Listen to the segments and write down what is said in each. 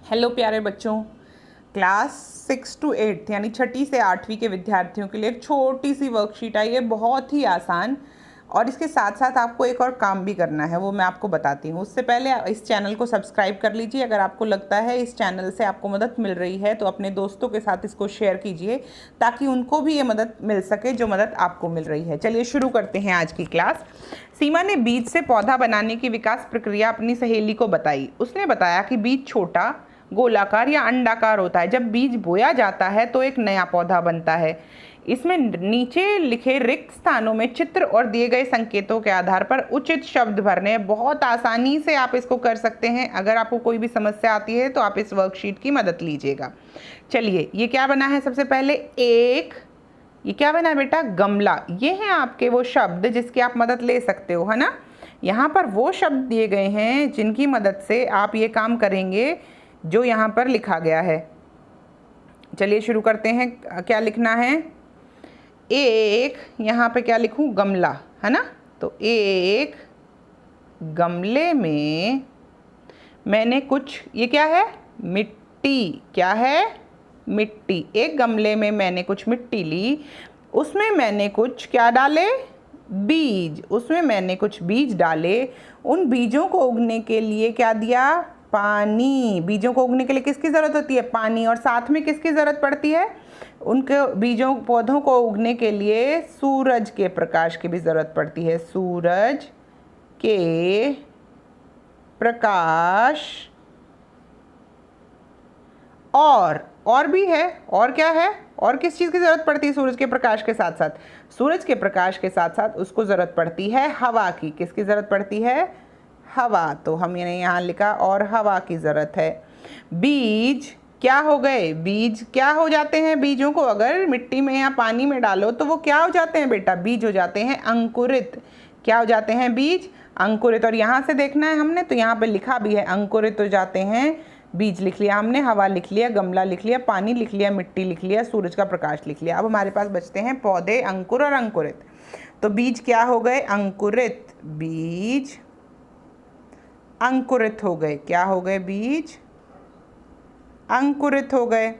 Hello प्यारे बच्चों, class 6 to 8 यानी छठी से 8वीं के विद्यार्थियों के लिए एक छोटी सी वर्कशीट आई है, बहुत ही आसान। और इसके साथ साथ आपको एक और काम भी करना है, वो मैं आपको बताती हूँ। उससे पहले इस चैनल को सब्सक्राइब कर लीजिए। अगर आपको लगता है इस चैनल से आपको मदद मिल रही है तो अपने दोस्तों के साथ इसको शेयर कीजिए, ताकि उनको भी ये मदद मिल सके जो मदद आपको मिल रही है। चलिए शुरू करते हैं आज की क्लास। सीमा ने बीज से पौधा बनाने की विकास प्रक्रिया अपनी सहेली को बताई। उसने बताया कि बीज छोटा, गोलाकार या अंडाकार होता है। जब बीज बोया जाता है तो एक नया पौधा बनता है। इसमें नीचे लिखे रिक्त स्थानों में चित्र और दिए गए संकेतों के आधार पर उचित शब्द भरने। बहुत आसानी से आप इसको कर सकते हैं। अगर आपको कोई भी समस्या आती है तो आप इस वर्कशीट की मदद लीजिएगा। चलिए, ये क्या बना है? सबसे पहले ये क्या बना है बेटा? गमला। ये हैं आपके वो शब्द जिसकी आप मदद ले सकते हो, है ना। यहाँ पर वो शब्द दिए गए हैं जिनकी मदद से आप ये काम करेंगे जो यहाँ पर लिखा गया है। चलिए शुरू करते हैं। क्या लिखना है? एक, यहाँ पे क्या लिखूँ? गमला, है ना। तो एक गमले में मैंने कुछ, ये क्या है? मिट्टी। क्या है? मिट्टी। एक गमले में मैंने कुछ मिट्टी ली, उसमें मैंने कुछ क्या डाले? बीज। उसमें मैंने कुछ बीज डाले। उन बीजों को उगने के लिए क्या दिया? पानी। बीजों को उगने के लिए किसकी ज़रूरत होती है? पानी। और साथ में किसकी ज़रूरत पड़ती है? उनके बीजों पौधों को उगने के लिए सूरज के प्रकाश की भी ज़रूरत पड़ती है। सूरज के प्रकाश और भी है। और क्या है? और किस चीज़ की ज़रूरत पड़ती है सूरज के प्रकाश के साथ साथ? सूरज के प्रकाश के साथ साथ उसको ज़रूरत पड़ती है हवा की। किसकी ज़रूरत पड़ती है? हवा। तो हमने यहाँ लिखा और हवा की ज़रूरत है। बीज क्या हो गए? बीज क्या हो जाते हैं? बीजों को अगर मिट्टी में या पानी में डालो तो वो क्या हो जाते हैं बेटा? बीज हो जाते हैं अंकुरित। क्या हो जाते हैं? बीज अंकुरित। और यहाँ से देखना है हमने, तो यहाँ पे लिखा भी है अंकुरित हो जाते हैं। बीज लिख लिया हमने, हवा लिख लिया, गमला लिख लिया, पानी लिख लिया, मिट्टी लिख लिया, सूरज का प्रकाश लिख लिया। अब हमारे पास बचते हैं पौधे, अंकुर और अंकुरित। तो बीज क्या हो गए? अंकुरित। बीज अंकुरित हो गए। क्या हो गए? बीज अंकुरित हो गए।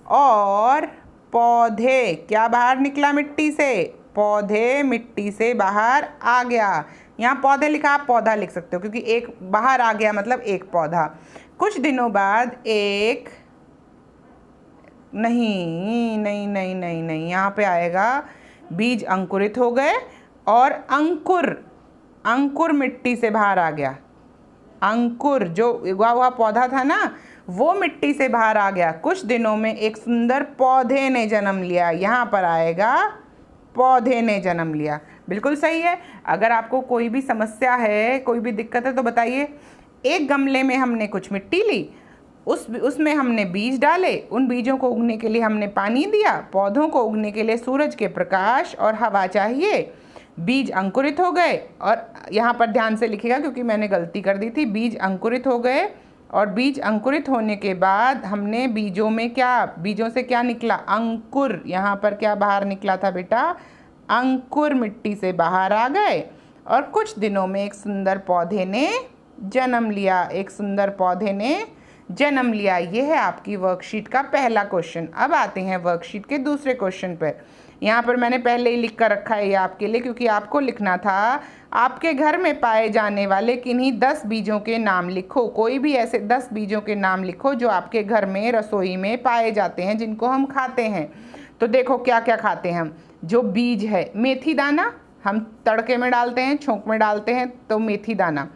और पौधे क्या बाहर निकला मिट्टी से? पौधे मिट्टी से बाहर आ गया। यहाँ पौधे लिखा, आप पौधा लिख सकते हो, क्योंकि एक बाहर आ गया मतलब एक पौधा। कुछ दिनों बाद एक नहीं नहीं नहीं नहीं नहीं, यहाँ पे आएगा बीज अंकुरित हो गए और अंकुर मिट्टी से बाहर आ गया। अंकुर जो उगा हुआ पौधा था ना, वो मिट्टी से बाहर आ गया। कुछ दिनों में एक सुंदर पौधे ने जन्म लिया। यहाँ पर आएगा पौधे ने जन्म लिया। बिल्कुल सही है। अगर आपको कोई भी समस्या है, कोई भी दिक्कत है तो बताइए। एक गमले में हमने कुछ मिट्टी ली, उसमें हमने बीज डाले, उन बीजों को उगने के लिए हमने पानी दिया, पौधों को उगने के लिए सूरज के प्रकाश और हवा चाहिए। बीज अंकुरित हो गए। और यहाँ पर ध्यान से लिखिएगा क्योंकि मैंने गलती कर दी थी। बीज अंकुरित हो गए और बीज अंकुरित होने के बाद हमने बीजों से क्या निकला? अंकुर। यहाँ पर क्या बाहर निकला था बेटा? अंकुर मिट्टी से बाहर आ गए और कुछ दिनों में एक सुंदर पौधे ने जन्म लिया। एक सुंदर पौधे ने जन्म लिया। ये है आपकी वर्कशीट का पहला क्वेश्चन। अब आते हैं वर्कशीट के दूसरे क्वेश्चन पर। यहाँ पर मैंने पहले ही लिख कर रखा है ये आपके लिए, क्योंकि आपको लिखना था आपके घर में पाए जाने वाले किन्हीं 10 बीजों के नाम लिखो। कोई भी ऐसे 10 बीजों के नाम लिखो जो आपके घर में रसोई में पाए जाते हैं, जिनको हम खाते हैं। तो देखो क्या क्या खाते हैं हम। जो बीज है, मेथी दाना हम तड़के में डालते हैं, छोंक में डालते हैं, तो मेथी दाना।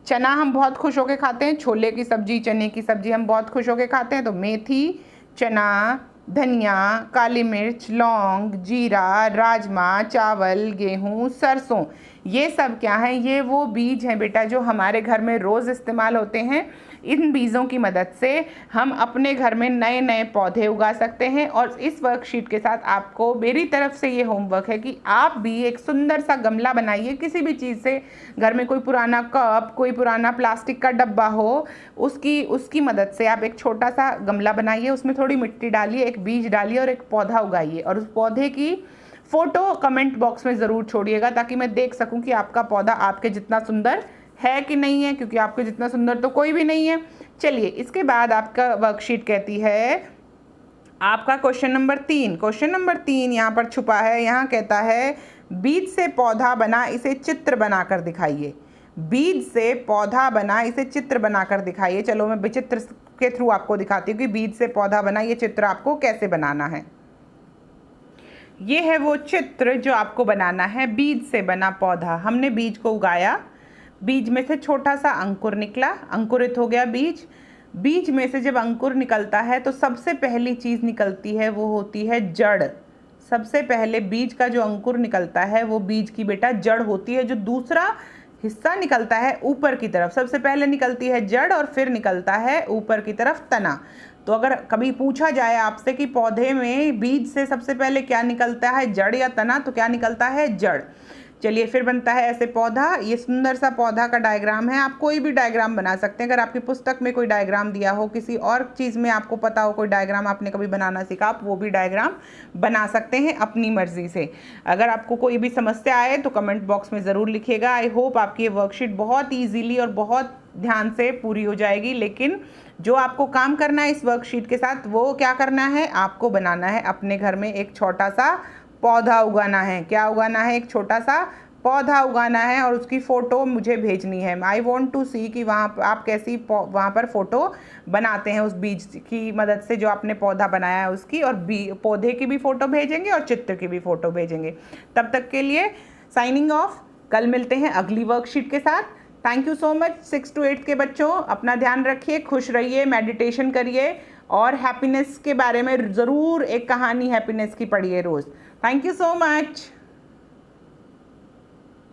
चना हम बहुत खुश होकर खाते हैं, छोले की सब्जी, चने की सब्जी हम बहुत खुश होकर खाते हैं, तो मेथी, चना, धनिया, काली मिर्च, लौंग, जीरा, राजमा, चावल, गेहूँ, सरसों, ये सब क्या है? ये वो बीज हैं बेटा जो हमारे घर में रोज़ इस्तेमाल होते हैं। इन बीजों की मदद से हम अपने घर में नए नए पौधे उगा सकते हैं। और इस वर्कशीट के साथ आपको मेरी तरफ से ये होमवर्क है कि आप भी एक सुंदर सा गमला बनाइए, किसी भी चीज़ से। घर में कोई पुराना कप, कोई पुराना प्लास्टिक का डब्बा हो, उसकी मदद से आप एक छोटा सा गमला बनाइए, उसमें थोड़ी मिट्टी डालिए, एक बीज डालिए और एक पौधा उगाइए। और उस पौधे की फ़ोटो कमेंट बॉक्स में ज़रूर छोड़िएगा, ताकि मैं देख सकूं कि आपका पौधा आपके जितना सुंदर है कि नहीं है, क्योंकि आपके जितना सुंदर तो कोई भी नहीं है। चलिए इसके बाद आपका वर्कशीट कहती है आपका क्वेश्चन नंबर 3। क्वेश्चन नंबर 3 यहाँ पर छुपा है। यहाँ कहता है बीज से पौधा बना, इसे चित्र बनाकर दिखाइए। बीज से पौधा बना, इसे चित्र बनाकर दिखाइए। चलो मैं चित्र के थ्रू आपको दिखाती हूँ कि बीज से पौधा बना, ये चित्र आपको कैसे बनाना है। ये है वो चित्र जो आपको बनाना है। बीज से बना पौधा, हमने बीज को उगाया, बीज में से छोटा सा अंकुर निकला, अंकुरित हो गया बीज। बीज में से जब अंकुर निकलता है तो सबसे पहली चीज़ निकलती है वो होती है जड़। सबसे पहले बीज का जो अंकुर निकलता है वो बीज की बेटा जड़ होती है। जो दूसरा हिस्सा निकलता है ऊपर की तरफ, सबसे पहले निकलती है जड़ और फिर निकलता है ऊपर की तरफ तना। तो अगर कभी पूछा जाए आपसे कि पौधे में बीज से सबसे पहले क्या निकलता है, जड़ या तना, तो क्या निकलता है, जड़। चलिए फिर बनता है ऐसे पौधा। ये सुंदर सा पौधा का डायग्राम है। आप कोई भी डायग्राम बना सकते हैं। अगर आपकी पुस्तक में कोई डायग्राम दिया हो, किसी और चीज़ में आपको पता हो कोई डायग्राम आपने कभी बनाना सीखा, आप वो भी डायग्राम बना सकते हैं अपनी मर्जी से। अगर आपको कोई भी समस्या आए तो कमेंट बॉक्स में ज़रूर लिखिएगा। आई होप आपकी ये वर्कशीट बहुत ईजीली और बहुत ध्यान से पूरी हो जाएगी। लेकिन जो आपको काम करना है इस वर्कशीट के साथ, वो क्या करना है, आपको बनाना है अपने घर में एक छोटा सा पौधा उगाना है। क्या उगाना है, एक छोटा सा पौधा उगाना है और उसकी फ़ोटो मुझे भेजनी है। आई वॉन्ट टू सी कि वहाँ आप कैसी वहाँ पर फ़ोटो बनाते हैं उस बीज की मदद से जो आपने पौधा बनाया है उसकी, और पौधे की भी फ़ोटो भेजेंगे और चित्र की भी फ़ोटो भेजेंगे। तब तक के लिए साइनिंग ऑफ। कल मिलते हैं अगली वर्कशीट के साथ। Thank you so much 6 to 8 के बच्चों। अपना ध्यान रखिए, खुश रहिए, मेडिटेशन करिए और हैप्पीनेस के बारे में ज़रूर एक कहानी हैप्पीनेस की पढ़िए रोज़। Thank you so much.